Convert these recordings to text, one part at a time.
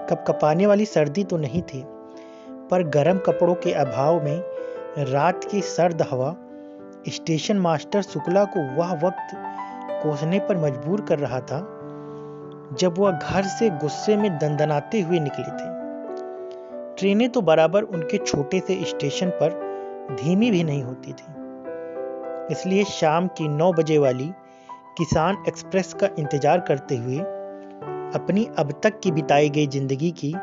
कपकपाने वाली सर्दी तो नहीं थी, पर गर्म कपड़ों के अभाव में रात की सर्द हवा स्टेशन मास्टर शुक्ला को वह वक्त कोसने पर मजबूर कर रहा था जब वह घर से गुस्से में दंदनाते हुए निकले थे। ट्रेनें तो बराबर उनके छोटे से स्टेशन पर धीमी भी नहीं होती थी, इसलिए शाम की 9 बजे वाली किसान एक्सप्रेस का इंतजार करते हुए अपनी अब तक की बिताई गई जिंदगी की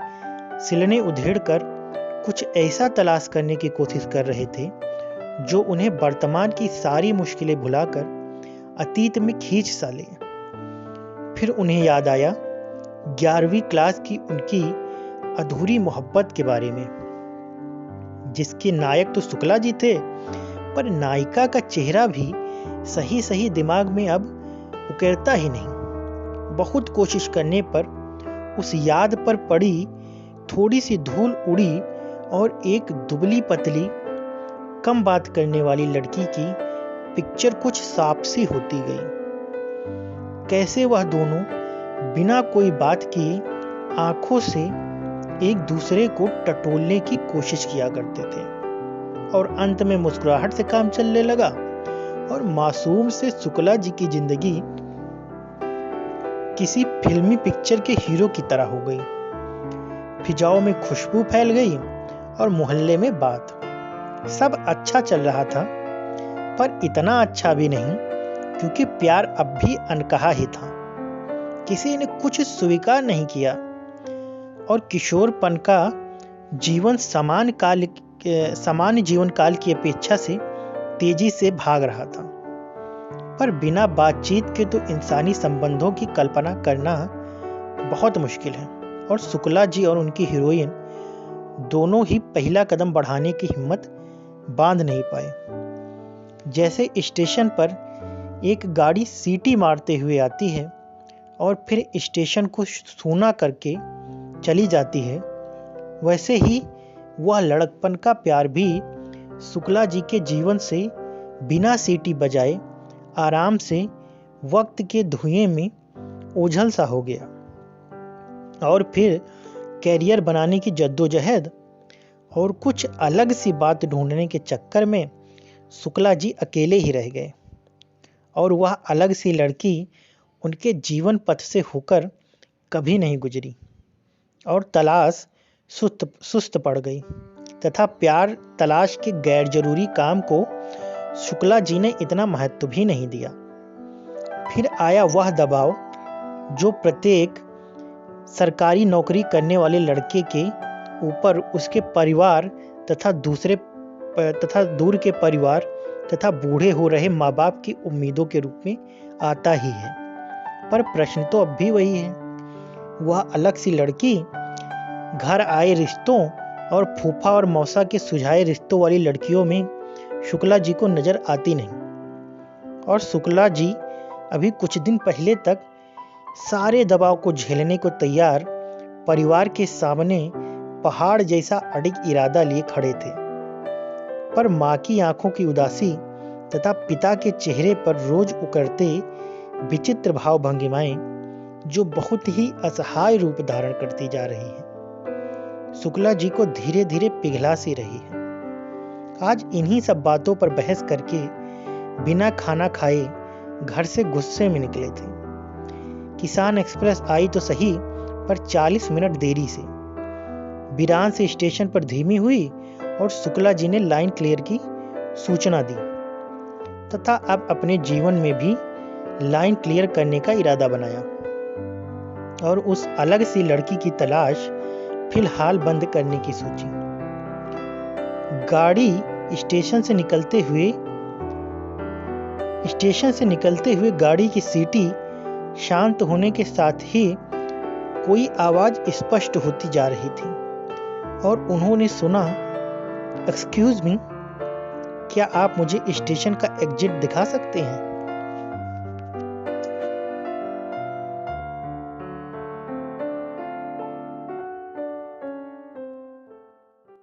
सिलने उधेड़कर कुछ ऐसा तलाश करने की कोशिश कर रहे थे जो उन्हें वर्तमान की सारी मुश्किलें भुलाकर अतीत में खींच सा ले। फिर उन्हें याद आया 11वीं क्लास की उनकी अधूरी मोहब्बत के बारे में, जिसके नायक तो शुक्ला जी थे, पर नायिका का चेहरा भी सही सही दिमाग में अब उकेरता ही नहीं। बहुत कोशिश करने पर उस याद पर पड़ी थोड़ी सी धूल उड़ी और एक दुबली पतली कम बात करने वाली लड़की की पिक्चर कुछ साफ सी होती गई। कैसे वह दोनों बिना कोई बात किए आंखों से एक दूसरे को टटोलने की कोशिश किया करते थे और अंत में मुस्कुराहट से काम चलने लगा और मासूम से शुक्ला जी की जिंदगी किसी फिल्मी पिक्चर के हीरो की तरह हो गई। फिजाओं में खुशबू फैल गई और मोहल्ले में बात। सब अच्छा चल रहा था, पर इतना अच्छा भी नहीं, क्योंकि प्यार अब भी अनकहा ही था। किसी ने कुछ स्वीकार नहीं किया और किशोरपन का जीवन सामान्य जीवन काल की अपेक्षा से तेजी से भाग रहा था। पर बिना बातचीत के तो इंसानी संबंधों की कल्पना करना बहुत मुश्किल है, और शुक्ला जी और उनकी हीरोइन दोनों ही पहला कदम बढ़ाने की हिम्मत बांध नहीं पाए। जैसे स्टेशन पर एक गाड़ी सीटी मारते हुए आती है और फिर स्टेशन को सूना करके चली जाती है, वैसे ही वह लड़कपन का प्यार भी शुक्ला जी के जीवन से बिना सीटी बजाए आराम से वक्त के धुएं में ओझल सा हो गया। और फिर कैरियर बनाने की जद्दोजहद और कुछ अलग सी बात ढूंढने के चक्कर में शुक्ला जी अकेले ही रह गए और वह अलग सी लड़की उनके जीवन पथ से होकर कभी नहीं गुजरी और तलाश सुस्त पड़ गई तथा प्यार तलाश के गैर जरूरी काम को शुक्ला जी ने इतना महत्व भी नहीं दिया। फिर आया वह दबाव जो प्रत्येक सरकारी नौकरी करने वाले लड़के के ऊपर उसके परिवार तथा दूर के परिवार तथा बूढ़े हो रहे माँ बाप की उम्मीदों के रूप में आता ही है। पर प्रश्न तो अब भी वही है, वह अलग सी लड़की घर आए रिश्तों और फूफा और मौसा के सुझाए रिश्तों वाली लड़कियों में शुक्ला जी को नजर आती नहीं। और शुक्ला जी अभी कुछ दिन पहले तक सारे दबाव को झेलने को तैयार परिवार के सामने पहाड़ जैसा अडिग इरादा लिए खड़े थे। पर माँ की आंखों की उदासी तथा पिता के चेहरे पर रोज उकरते विचित्र भाव भंगिमाएं जो बहुत ही असहाय रूप धारण करती जा रही हैं, शुक्ला जी को धीरे धीरे पिघला सी रही है। आज इन्हीं सब बातों पर बहस करके बिना खाना खाए घर से गुस्से में निकले थे। किसान एक्सप्रेस आई तो सही, पर 40 मिनट देरी से बिरान से स्टेशन पर धीमी हुई और शुक्ला जी ने लाइन क्लियर की सूचना दी तथा अब अपने जीवन में भी लाइन क्लियर करने का इरादा बनाया और उस अलग सी लड़की की तलाश फिलहाल बंद करने की सोची। गाड़ी स्टेशन से निकलते हुए गाड़ी की सीटी शांत होने के साथ ही कोई आवाज स्पष्ट होती जा रही थी और उन्होंने सुना, एक्सक्यूज मी, क्या आप मुझे स्टेशन का एग्जिट दिखा सकते हैं?